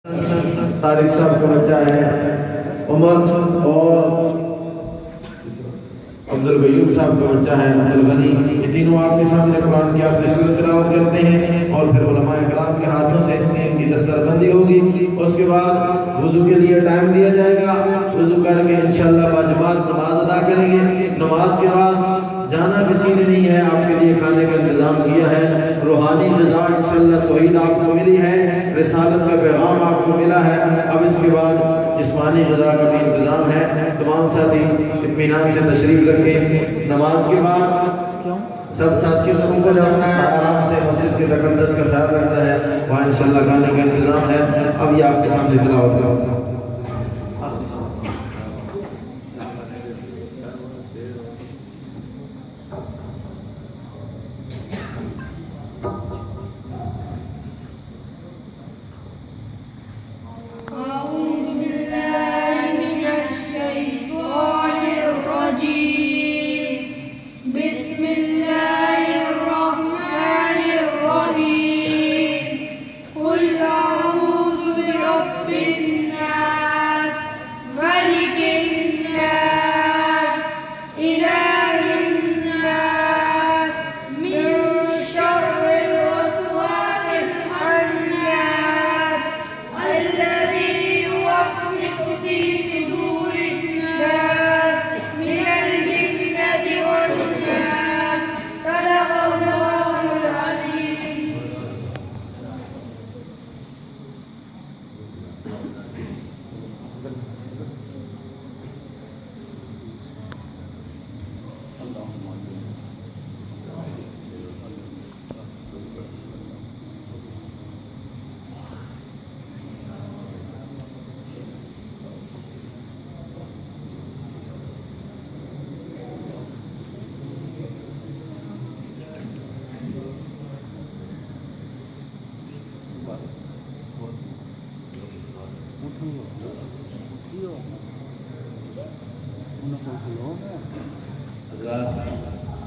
طارق صاحب کا بچہ ہے عمر، اور عبدالغیوب صاحب کا بچہ ہے عبدالغنی، یہ تینوں آپ کے سامنے قرآن کی آخری صورت تلاوت کرتے ہیں اور پھر علماء کرام کے ہاتھوں سے ان کی دستربندی ہوگی۔ اس کے بعد وضو کے لیے ٹائم دیا جائے گا، وضو کر کے انشاءاللہ واجبات نماز ادا کریں گے۔ نماز کے بعد جانا کسی نے نہیں ہے، آپ کے لیے کھانے کا انتظام کیا ہے، روحانی غذا انشاءاللہ توحید آپ کو ملی ہے، رسالت کا پیغام آپ کو ملا ہے۔ اب اس کے بعد جسمانی غذا کا بھی انتظام ہے۔ تمام ساتھی اطمینان سے تشریف رکھیں۔ نماز کے بعد سب ساتھیوں کو اوپر جانا ہے، آرام سے مسجد کے تقدس کا خیال رکھنا ہے، وہاں انشاءاللہ کھانے کا انتظام ہے۔ اب یہ آپ کے سامنے تلاوت کروں گا۔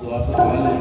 دعا کرنے والے